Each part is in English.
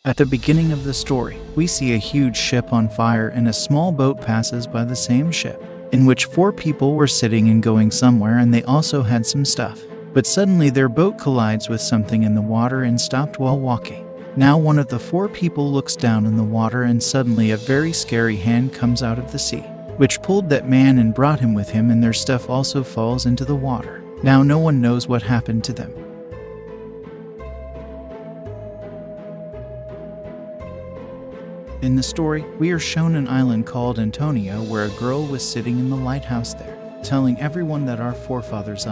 At the beginning of the story, we see a huge ship on fire and a small boat passes by the same ship, in which 4 people were sitting and going somewhere, and they also had some stuff. But suddenly their boat collides with something in the water and stopped while walking. Now one of the 4 people looks down in the water, and suddenly a very scary hand comes out of the sea, which pulled that man and brought him with him, and their stuff also falls into the water. Now no one knows what happened to them. In the story, we are shown an island called Antonia where a girl was sitting in the lighthouse there, telling everyone that our forefathers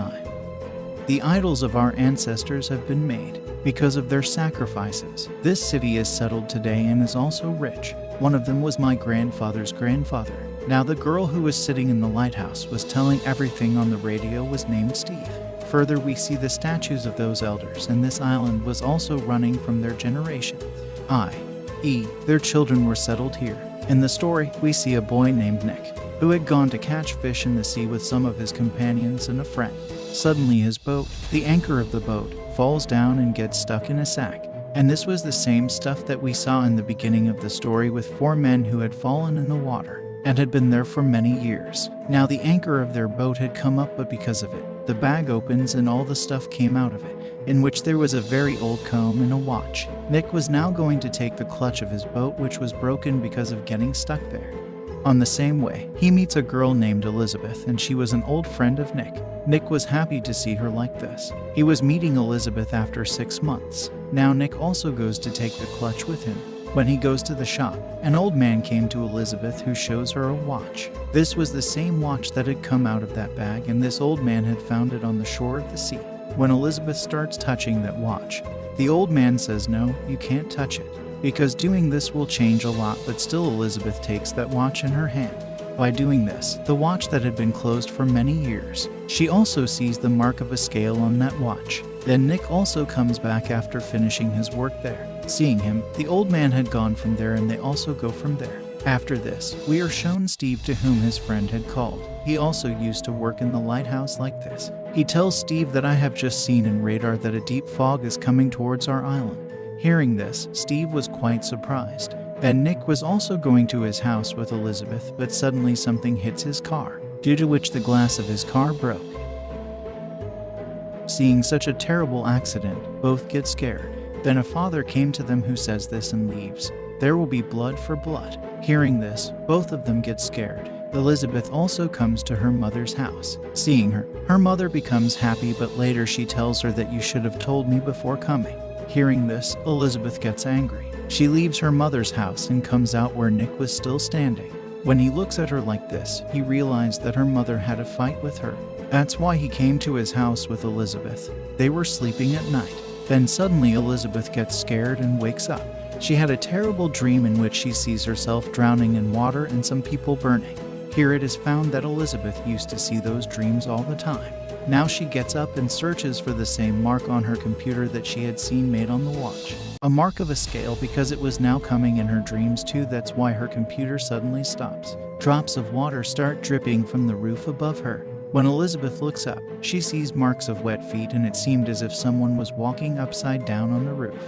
the idols of our ancestors have been made because of their sacrifices. This city is settled today and is also rich. One of them was my grandfather's grandfather. Now the girl who was sitting in the lighthouse was telling everything on the radio was named Steve. Further, we see the statues of those elders, and this island was also running from their generation, i.e., their children were settled here. In the story, we see a boy named Nick, who had gone to catch fish in the sea with some of his companions and a friend. Suddenly his boat, the anchor of the boat, falls down and gets stuck in a sack. And this was the same stuff that we saw in the beginning of the story with 4 men who had fallen in the water and had been there for many years. Now the anchor of their boat had come up, but because of it, the bag opens and all the stuff came out of it, in which there was a very old comb and a watch. Nick was now going to take the clutch of his boat, which was broken because of getting stuck there. On the same way, he meets a girl named Elizabeth, and she was an old friend of Nick. Nick was happy to see her like this. He was meeting Elizabeth after 6 months. Now Nick also goes to take the clutch with him. When he goes to the shop, an old man came to Elizabeth who shows her a watch. This was the same watch that had come out of that bag, and this old man had found it on the shore of the sea. When Elizabeth starts touching that watch, the old man says, "No, you can't touch it, because doing this will change a lot," but still Elizabeth takes that watch in her hand. By doing this, the watch that had been closed for many years, she also sees the mark of a scale on that watch. Then Nick also comes back after finishing his work there. Seeing him, the old man had gone from there, and they also go from there. After this, we are shown Steve, to whom his friend had called. He also used to work in the lighthouse like this. He tells Steve that I have just seen in radar that a deep fog is coming towards our island. Hearing this, Steve was quite surprised. And Nick was also going to his house with Elizabeth, but suddenly something hits his car, due to which the glass of his car broke. Seeing such a terrible accident, both get scared. Then a father came to them who says this and leaves. There will be blood for blood. Hearing this, both of them get scared. Elizabeth also comes to her mother's house. Seeing her, her mother becomes happy, but later she tells her that you should have told me before coming. Hearing this, Elizabeth gets angry. She leaves her mother's house and comes out where Nick was still standing. When he looks at her like this, he realized that her mother had a fight with her. That's why he came to his house with Elizabeth. They were sleeping at night. Then suddenly Elizabeth gets scared and wakes up. She had a terrible dream in which she sees herself drowning in water and some people burning. Here it is found that Elizabeth used to see those dreams all the time. Now she gets up and searches for the same mark on her computer that she had seen made on the watch. A mark of a scale, because it was now coming in her dreams too. That's why her computer suddenly stops. Drops of water start dripping from the roof above her. When Elizabeth looks up, she sees marks of wet feet, and it seemed as if someone was walking upside down on the roof.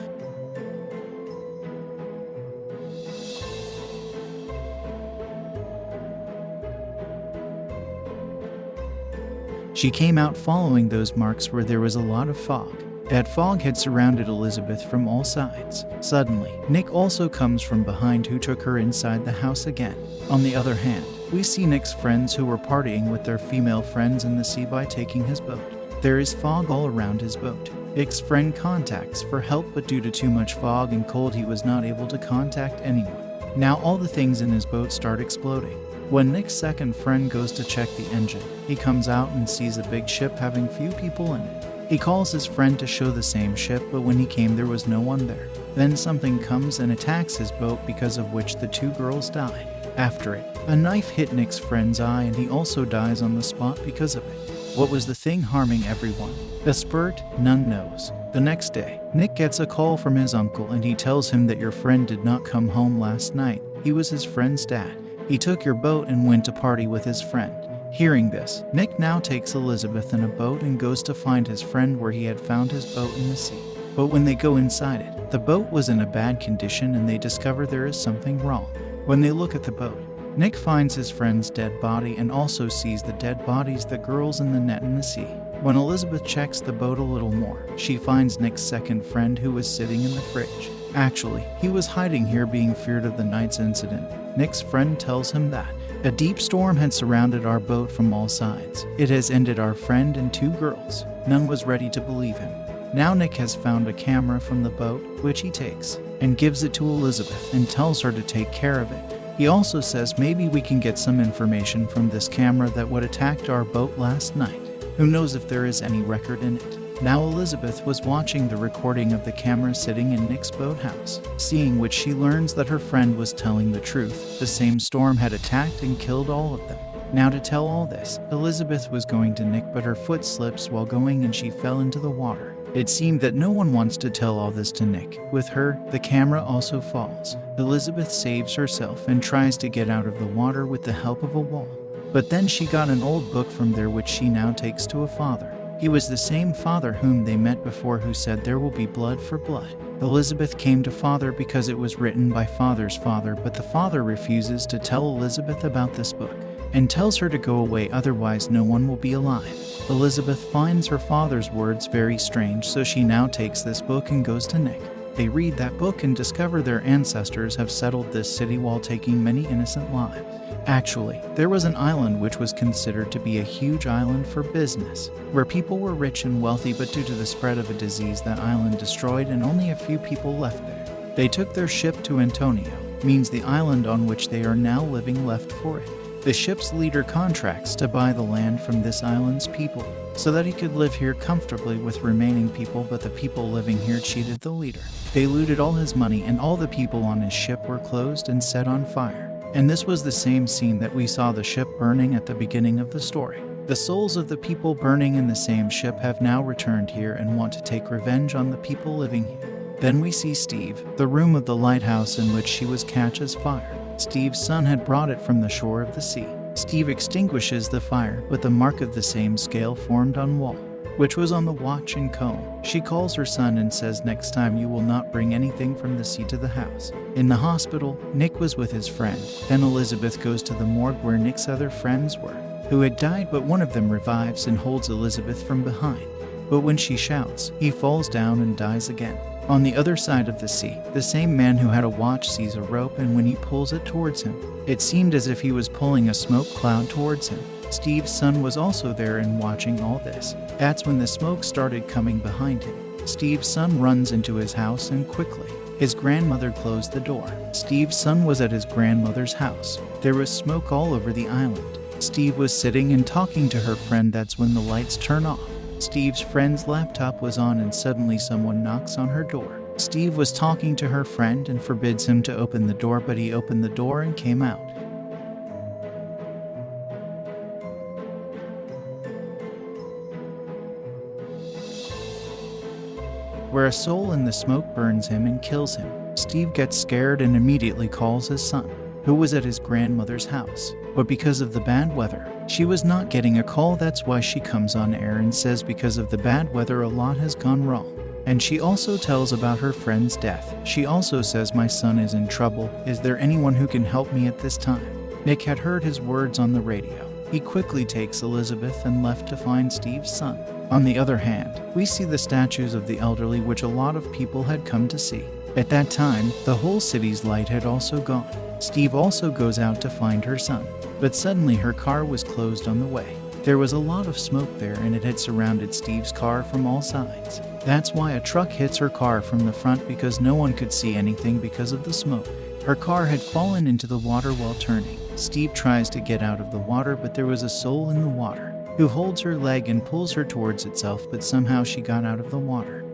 She came out following those marks where there was a lot of fog. That fog had surrounded Elizabeth from all sides. Suddenly, Nick also comes from behind, who took her inside the house again. On the other hand, we see Nick's friends who were partying with their female friends in the sea by taking his boat. There is fog all around his boat. Nick's friend contacts for help, but due to too much fog and cold, he was not able to contact anyone. Now all the things in his boat start exploding. When Nick's second friend goes to check the engine, he comes out and sees a big ship having few people in it. He calls his friend to show the same ship, but when he came there was no one there. Then something comes and attacks his boat, because of which the 2 girls die. After it, a knife hit Nick's friend's eye, and he also dies on the spot because of it. What was the thing harming everyone? A spurt? None knows. The next day, Nick gets a call from his uncle, and he tells him that your friend did not come home last night. He was his friend's dad. He took your boat and went to party with his friend. Hearing this, Nick now takes Elizabeth in a boat and goes to find his friend where he had found his boat in the sea. But when they go inside it, the boat was in a bad condition and they discover there is something wrong. When they look at the boat, Nick finds his friend's dead body and also sees the dead bodies the girls in the net in the sea. When Elizabeth checks the boat a little more, she finds Nick's second friend who was sitting in the fridge. Actually, he was hiding here being feared of the night's incident. Nick's friend tells him that a deep storm had surrounded our boat from all sides. It has ended our friend and 2 girls. None was ready to believe him. Now Nick has found a camera from the boat, which he takes and gives it to Elizabeth and tells her to take care of it. He also says maybe we can get some information from this camera that would attacked our boat last night. Who knows if there is any record in it. Now Elizabeth was watching the recording of the camera sitting in Nick's boathouse, seeing which she learns that her friend was telling the truth. The same storm had attacked and killed all of them. Now to tell all this, Elizabeth was going to Nick but her foot slips while going and she fell into the water. It seemed that no one wants to tell all this to Nick. With her, the camera also falls. Elizabeth saves herself and tries to get out of the water with the help of a wall. But then she got an old book from there which she now takes to a father. He was the same father whom they met before who said there will be blood for blood. Elizabeth came to father because it was written by father's father, but the father refuses to tell Elizabeth about this book and tells her to go away, otherwise no one will be alive. Elizabeth finds her father's words very strange, so she now takes this book and goes to Nick. They read that book and discover their ancestors have settled this city while taking many innocent lives. Actually, there was an island which was considered to be a huge island for business, where people were rich and wealthy, but due to the spread of a disease that island destroyed and only a few people left there. They took their ship to Antonio, means the island on which they are now living left for it. The ship's leader contracts to buy the land from this island's people, so that he could live here comfortably with remaining people, but the people living here cheated the leader. They looted all his money and all the people on his ship were closed and set on fire. And this was the same scene that we saw the ship burning at the beginning of the story. The souls of the people burning in the same ship have now returned here and want to take revenge on the people living here. Then we see Steve. The room of the lighthouse in which she was catches fire. Steve's son had brought it from the shore of the sea. Steve extinguishes the fire, but the mark of the same scale formed on wall, which was on the watch and comb. She calls her son and says next time you will not bring anything from the sea to the house. In the hospital, Nick was with his friend. Then Elizabeth goes to the morgue where Nick's other friends were, who had died, but one of them revives and holds Elizabeth from behind. But when she shouts, he falls down and dies again. On the other side of the sea, the same man who had a watch sees a rope, and when he pulls it towards him, it seemed as if he was pulling a smoke cloud towards him. Steve's son was also there and watching all this. That's when the smoke started coming behind him. Steve's son runs into his house and quickly, his grandmother closed the door. Steve's son was at his grandmother's house. There was smoke all over the island. Steve was sitting and talking to her friend. That's when the lights turn off. Steve's friend's laptop was on and suddenly someone knocks on her door. Steve was talking to her friend and forbids him to open the door, but he opened the door and came out. Where a soul in the smoke burns him and kills him. Steve gets scared and immediately calls his son, who was at his grandmother's house. But because of the bad weather, she was not getting a call. That's why she comes on air and says because of the bad weather a lot has gone wrong. And she also tells about her friend's death. She also says my son is in trouble. Is there anyone who can help me at this time? Nick had heard his words on the radio. He quickly takes Elizabeth and left to find Steve's son. On the other hand, we see the statues of the elderly which a lot of people had come to see. At that time, the whole city's light had also gone. Steve also goes out to find her son, but suddenly her car was closed on the way. There was a lot of smoke there and it had surrounded Steve's car from all sides. That's why a truck hits her car from the front, because no one could see anything because of the smoke. Her car had fallen into the water while turning. Steve tries to get out of the water, but there was a soul in the water who holds her leg and pulls her towards itself, but somehow she got out of the water.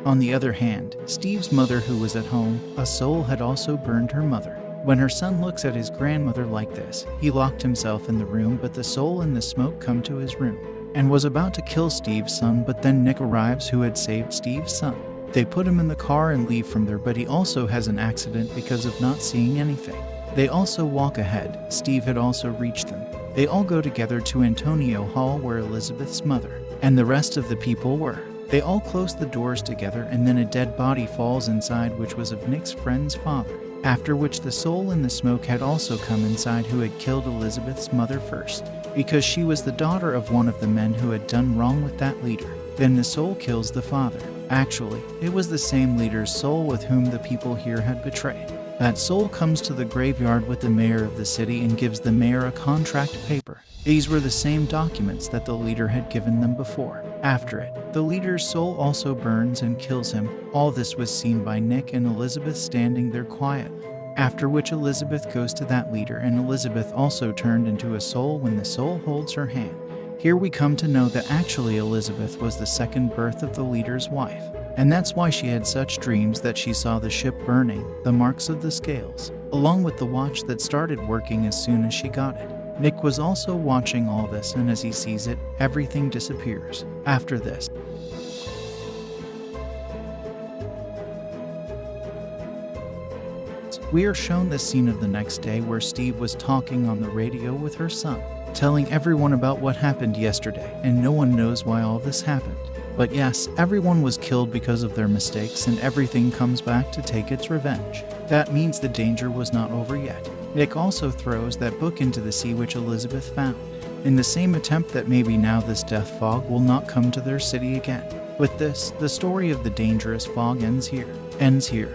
On the other hand, Steve's mother, who was at home, a soul had also burned her mother. When her son looks at his grandmother like this, he locked himself in the room, but the soul in the smoke come to his room and was about to kill Steve's son, but then Nick arrives, who had saved Steve's son. They put him in the car and leave from there, but he also has an accident because of not seeing anything. They also walk ahead. Steve had also reached them. They all go together to Antonio Hall where Elizabeth's mother and the rest of the people were. They all close the doors together, and then a dead body falls inside, which was of Nick's friend's father, after which the soul in the smoke had also come inside who had killed Elizabeth's mother first, because she was the daughter of one of the men who had done wrong with that leader. Then the soul kills the father. Actually, it was the same leader's soul with whom the people here had betrayed. That soul comes to the graveyard with the mayor of the city and gives the mayor a contract paper. These were the same documents that the leader had given them before. After it, the leader's soul also burns and kills him. All this was seen by Nick and Elizabeth standing there quietly. After which Elizabeth goes to that leader, and Elizabeth also turned into a soul when the soul holds her hand. Here we come to know that actually Elizabeth was the second birth of the leader's wife. And that's why she had such dreams that she saw the ship burning, the marks of the scales, along with the watch that started working as soon as she got it. Nick was also watching all this, and as he sees it, everything disappears. After this, we are shown the scene of the next day where Steve was talking on the radio with her son, telling everyone about what happened yesterday, and no one knows why all this happened. But yes, everyone was killed because of their mistakes, and everything comes back to take its revenge. That means the danger was not over yet. Nick also throws that book into the sea which Elizabeth found, in the same attempt that maybe now this death fog will not come to their city again. With this, the story of the dangerous fog ends here.